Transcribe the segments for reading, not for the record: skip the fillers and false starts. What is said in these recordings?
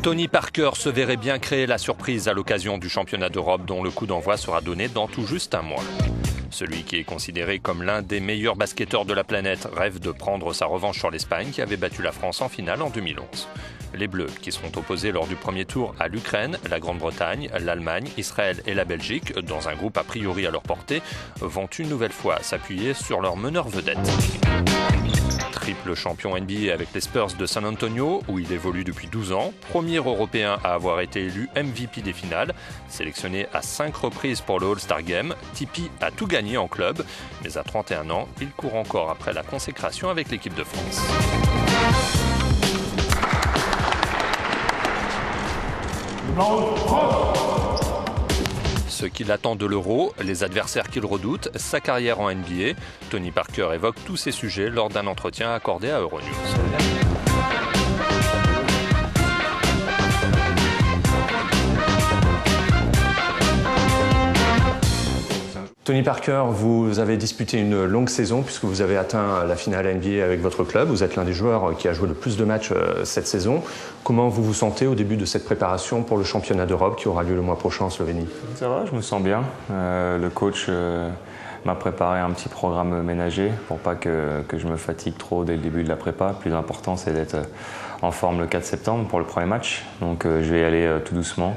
Tony Parker se verrait bien créer la surprise à l'occasion du championnat d'Europe dont le coup d'envoi sera donné dans tout juste un mois. Celui qui est considéré comme l'un des meilleurs basketteurs de la planète rêve de prendre sa revanche sur l'Espagne qui avait battu la France en finale en 2011. Les Bleus, qui seront opposés lors du premier tour à l'Ukraine, la Grande-Bretagne, l'Allemagne, Israël et la Belgique, dans un groupe a priori à leur portée, vont une nouvelle fois s'appuyer sur leur meneur vedette. Triple champion NBA avec les Spurs de San Antonio, où il évolue depuis 12 ans, premier Européen à avoir été élu MVP des finales, sélectionné à 5 reprises pour le All-Star Game, Tipeee a tout gagné en club, mais à 31 ans, il court encore après la consécration avec l'équipe de France. Ce qu'il attend de l'Euro, les adversaires qu'il redoute, sa carrière en NBA, Tony Parker évoque tous ces sujets lors d'un entretien accordé à Euronews. Tony Parker, vous avez disputé une longue saison puisque vous avez atteint la finale NBA avec votre club. Vous êtes l'un des joueurs qui a joué le plus de matchs cette saison. Comment vous vous sentez au début de cette préparation pour le championnat d'Europe qui aura lieu le mois prochain en Slovénie? Ça va, je me sens bien. Le coach m'a préparé un petit programme ménager pour pas que je me fatigue trop dès le début de la prépa. Le plus important, c'est d'être en forme le 4 septembre pour le premier match. Donc je vais y aller tout doucement.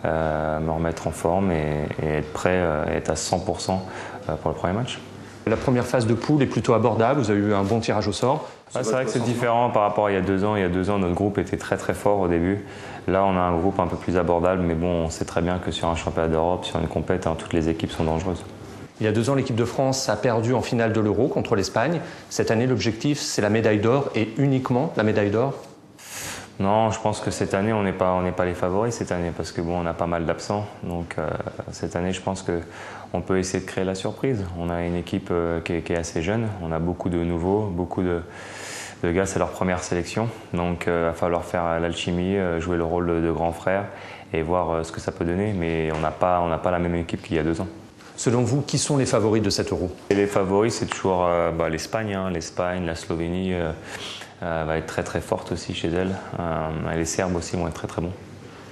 Me remettre en forme et être prêt, être à 100% pour le premier match. La première phase de poule est plutôt abordable, vous avez eu un bon tirage au sort. C'est vrai que c'est différent par rapport à il y a 2 ans. Il y a 2 ans, notre groupe était très très fort au début. Là, on a un groupe un peu plus abordable, mais bon, on sait très bien que sur un championnat d'Europe, sur une compète, toutes les équipes sont dangereuses. Il y a 2 ans, l'équipe de France a perdu en finale de l'Euro contre l'Espagne. Cette année, l'objectif, c'est la médaille d'or et uniquement la médaille d'or. Non, je pense que cette année, on n'est pas les favoris cette année parce que bon, on a pas mal d'absents. Donc cette année, je pense qu'on peut essayer de créer la surprise. On a une équipe qui est assez jeune. On a beaucoup de nouveaux, beaucoup de gars, c'est leur première sélection. Donc il va falloir faire l'alchimie, jouer le rôle de grand frère et voir ce que ça peut donner. Mais on n'a pas la même équipe qu'il y a 2 ans. Selon vous, qui sont les favoris de cet Euro? Et les favoris, c'est toujours l'Espagne. L'Espagne, la Slovénie va être très très forte aussi chez elle. Les Serbes aussi vont être très très bons.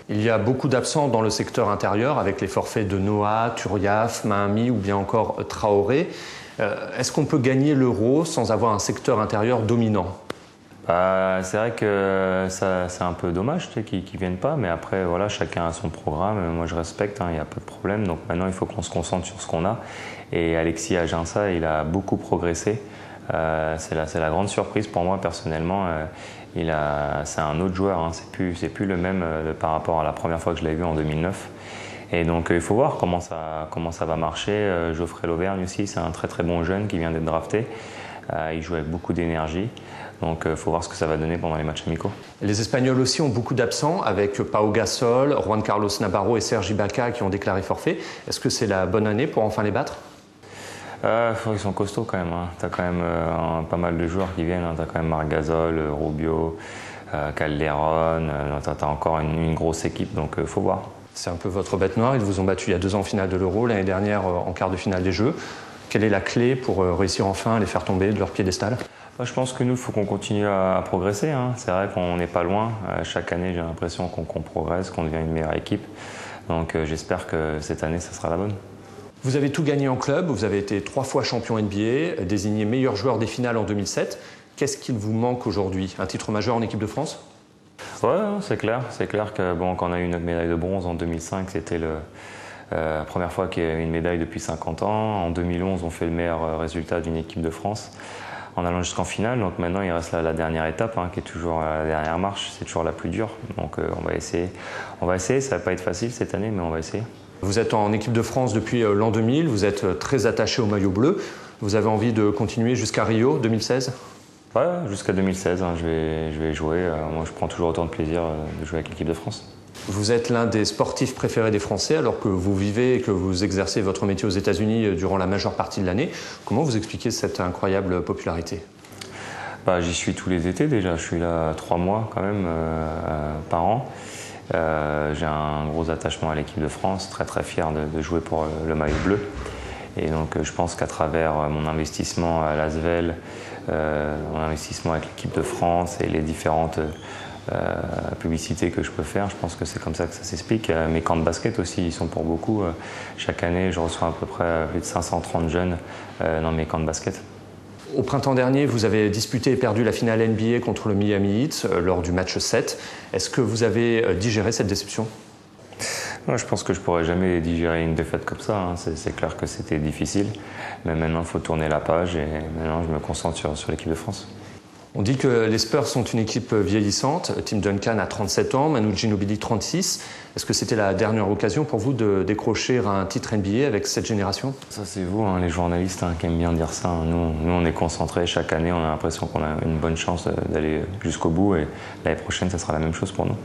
Il y a beaucoup d'absents dans le secteur intérieur avec les forfaits de Noah, Turiaf, Mahami ou bien encore Traoré. Est-ce qu'on peut gagner l'Euro sans avoir un secteur intérieur dominant? C'est vrai que c'est un peu dommage qu'ils ne viennent pas, mais après voilà, chacun a son programme. Moi je respecte, il n'y a pas de problème. Donc maintenant il faut qu'on se concentre sur ce qu'on a. Et Alexis Ajinça, il a beaucoup progressé. C'est la grande surprise pour moi personnellement. C'est un autre joueur, c'est plus le même par rapport à la première fois que je l'ai vu en 2009. Et donc il faut voir comment ça va marcher. Geoffrey Lauvergne aussi, c'est un très très bon jeune qui vient d'être drafté. Il joue avec beaucoup d'énergie. Donc il faut voir ce que ça va donner pendant les matchs amicaux. Les Espagnols aussi ont beaucoup d'absents avec Pau Gasol, Juan Carlos Navarro et Serge Ibaka qui ont déclaré forfait. Est-ce que c'est la bonne année pour enfin les battre? Ils sont costauds quand même. Tu as quand même pas mal de joueurs qui viennent. Tu as quand même Marc Gasol, Rubio, Calderon. Tu as encore une grosse équipe, donc il faut voir. C'est un peu votre bête noire. Ils vous ont battu il y a 2 ans en finale de l'Euro, l'année dernière en quart de finale des Jeux. Quelle est la clé pour réussir enfin à les faire tomber de leur piédestal? Je pense que nous, il faut qu'on continue à progresser. C'est vrai qu'on n'est pas loin. Chaque année, j'ai l'impression qu'on progresse, qu'on devient une meilleure équipe. Donc j'espère que cette année, ça sera la bonne. Vous avez tout gagné en club, vous avez été 3 fois champion NBA, désigné meilleur joueur des finales en 2007. Qu'est-ce qu'il vous manque aujourd'hui? Un titre majeur en équipe de France? Ouais, c'est clair. C'est clair que quand on a eu notre médaille de bronze en 2005, c'était la première fois qu'il y a eu une médaille depuis 50 ans. En 2011, on fait le meilleur résultat d'une équipe de France en allant jusqu'en finale. Donc maintenant, il reste la dernière étape, qui est toujours la dernière marche. C'est toujours la plus dure. Donc on va essayer. Ça va pas être facile cette année, mais on va essayer. Vous êtes en équipe de France depuis l'an 2000, vous êtes très attaché au maillot bleu. Vous avez envie de continuer jusqu'à Rio 2016? Ouais, jusqu'à 2016, je vais jouer. Moi, je prends toujours autant de plaisir de jouer avec l'équipe de France. Vous êtes l'un des sportifs préférés des Français alors que vous vivez et que vous exercez votre métier aux États-Unis durant la majeure partie de l'année. Comment vous expliquez cette incroyable popularité? J'y suis tous les étés déjà. Je suis là 3 mois quand même par an. J'ai un gros attachement à l'équipe de France, très très fier de jouer pour le maillot bleu. Et donc je pense qu'à travers mon investissement à l'Asvel, mon investissement avec l'équipe de France et les différentes publicité que je peux faire. Je pense que c'est comme ça que ça s'explique. Mes camps de basket aussi, ils sont pour beaucoup. Chaque année, je reçois à peu près plus de 530 jeunes dans mes camps de basket. Au printemps dernier, vous avez disputé et perdu la finale NBA contre le Miami Heat lors du match 7. Est-ce que vous avez digéré cette déception ? Moi, je pense que je pourrais jamais digérer une défaite comme ça. C'est clair que c'était difficile. Mais maintenant, il faut tourner la page et maintenant, je me concentre sur l'équipe de France. On dit que les Spurs sont une équipe vieillissante. Tim Duncan a 37 ans, Manu Ginobili 36. Est-ce que c'était la dernière occasion pour vous de décrocher un titre NBA avec cette génération ? Ça, c'est vous, les journalistes, qui aiment bien dire ça. Nous, on est concentrés. Chaque année, on a l'impression qu'on a une bonne chance d'aller jusqu'au bout. Et l'année prochaine, ça sera la même chose pour nous.